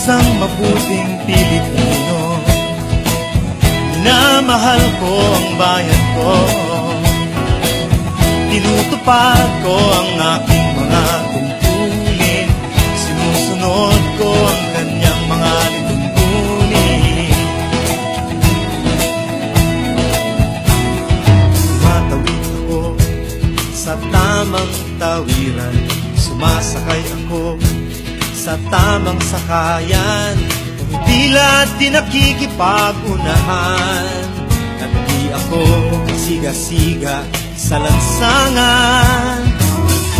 isang mabuting Pilipino. Minamahal ko ang bayan ko, tinutupad ko ang aking mga tungkulin, sinusunod ko ang kanyang mga lituntunin. Tumatawid ako sa tamang tawiran, sumasakay ako sa tamang sakayan, umipila at di nakikipag-unahan, at di ako siga-siga sa lansangan.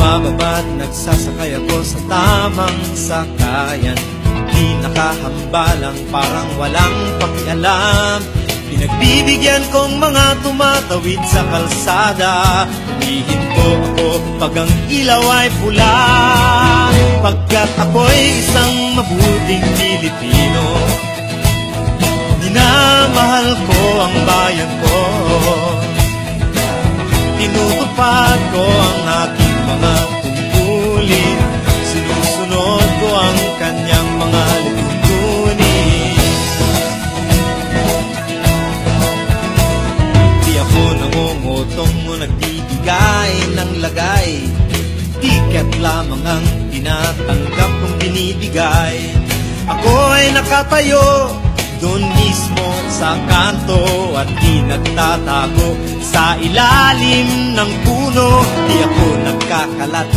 Bababa't nagsasakay ako sa tamang sakayan, di nakahambalang parang walang pakialam. Pinagbibigyan kong mga tumatawid sa kalsada, humihinto ako pag ang ilaw ay pula, pagkat ako'y isang mabuting Pilipino. Minamahal ko ang bayan ko, tinutupad ko ang aking mga tungkulin, sinusunod ko ang kanyang mga lituntunin. Di ako nangungutong o nagbibigay ng lagay, tiket lamang ang tinatanggap kong binibigay. Ako ay nakatayo doon mismo sa kanto at di nagtatago sa ilalim ng puno. Di ako nagkakalat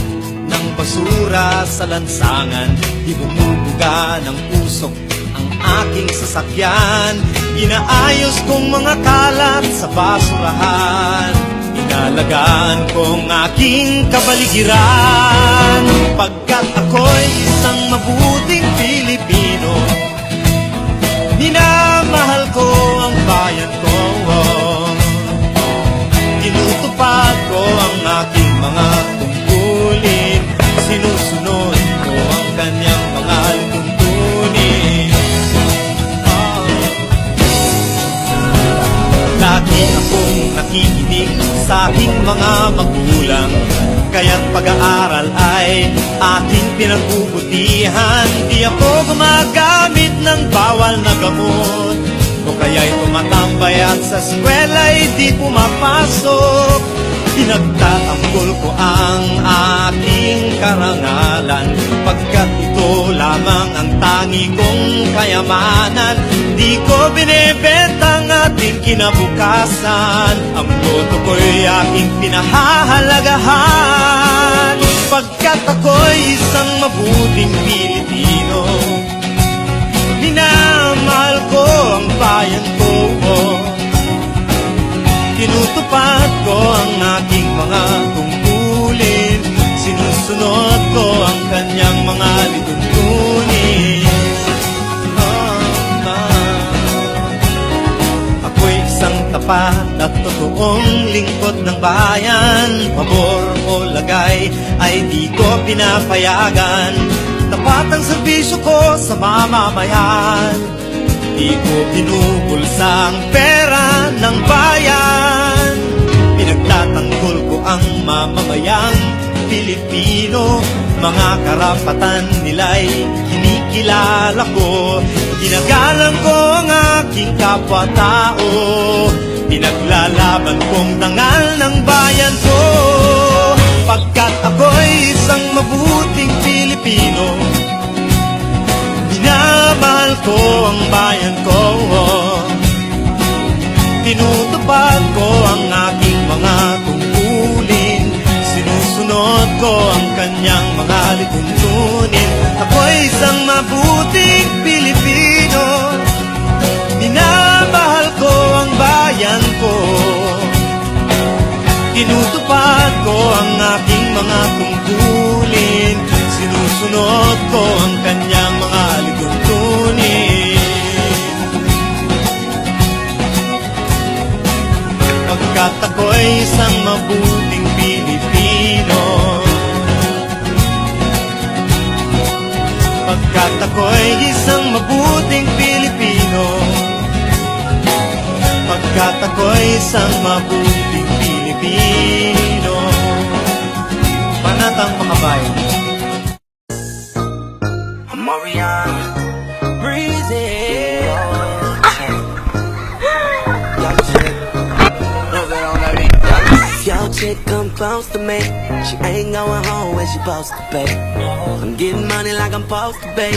ng basura sa lansangan, di bumubuga ng usok ang aking sasakyan. Inaayos kong mga kalat sa basurahan, inalagaan kong aking kapaligiran, pagkat ako'y isang mabuting Pilipino. Minamahal ko ang bayan ko, tinutupad ko ang aking mga tungkulin, sinusunod ko ang kanyang mga tuntunin. Lagi akong nakikinig sa aking mga magulang, kaya't pag-aaral ay aking pinagbubutihan. Di ako gumagamit ng bawal na gamot, o kaya'y tumatambay at sa eskwela'y di pumapasok. Pinagtatanggol ko ang aking karangalan, pagkat ito lamang ang tangi kong kayamanan. Di ko binebenta ang ating kinabukasan, ang boto ko'y aking pinahahalagahan, pagkat ako'y isang mabuting Pilipino. Minamahal ko ang bayan ko, tinutupad ko ang aking mga tungkulin, sinusunod ko ang kanyang mga lituntunin. Ako'y isang tapat at totoong lingkod ng bayan, pabor o lagay ay di ko pinapayagan. Tapat ang serbisyo ko sa mamamayan, di ko pinupulsa ang pera ng bayan. Pinagtatanggol ko ang mamamayang Pilipino, mga karapatan nila'y kinikilala ko. Ginagalang ko ang aking kapwa-tao, pinaglalaban kong dangal ng bayan ko, pagkat ako'y isang mabuting Pilipino. Minamahal ko ang bayan ko, tinutupad ko ang aking mga tungkulin, sinusunod ko ang kanyang mga lituntunin. Ako'y isang mabuting Pilipino, minamahal ko ang bayan ko, tinutupad ko ang aking mga tungkulin, sinusunod ko ang kanyang mga lituntunin. Pagkat ako'y isang mabuting Pilipino, pagkat ako'y isang mabuting Pilipino, pagkat ako'y isang mabuting Pilipino. Panatang mga bayan. Marian close to me. She ain't going home when she supposed to pay. I'm getting money like I'm supposed to pay.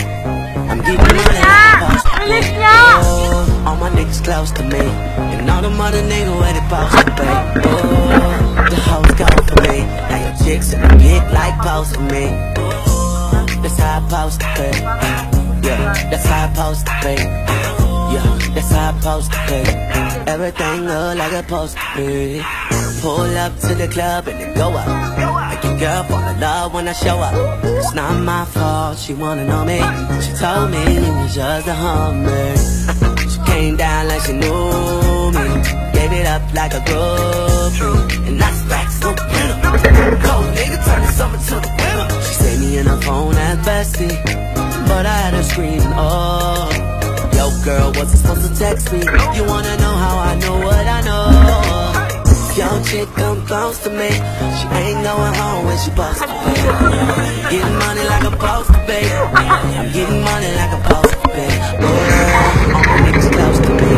I'm getting money like I'm supposed to pay. Oh, all my niggas close to me, and all them other niggas where they supposed to pay. Oh, the hoes go for me. Now your chicks in the pic like post for me. That's how I supposed to pay. Yeah, that's how I supposed to pay. Yeah, that's how I supposed to pay. Everything look like it's supposed to be. Pull up to the club and then go up. Make your girl fall in love when I show up. It's not my fault, she wanna know me. She told me it was just a hummer. She came down like she knew me. Gave it up like a groupie. And that's back so winter. Cold nigga turn the summer to the winter. She saved me in her phone as bestie, but I had her screaming, oh. Yo girl, wasn't supposed to text me. You wanna know how I know what I know? Yo chick come close to me. She ain't going home when she supposed to pay. Getting money like I'm supposed to pay. I'm getting money like I'm supposed to pay. Oh, all my niggas close to me,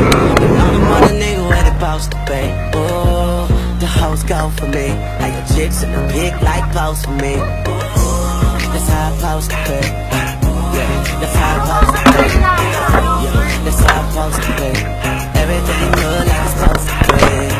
and all them other niggas where they supposed to pay. Oh, the hoes go for me. Now your chicks in the pic like post for me. That's how I'm supposed to pay. Yeah, that's how I'm supposed to pay. Yeah, that's how I'm supposed to pay. Everything good like it's supposed to pay.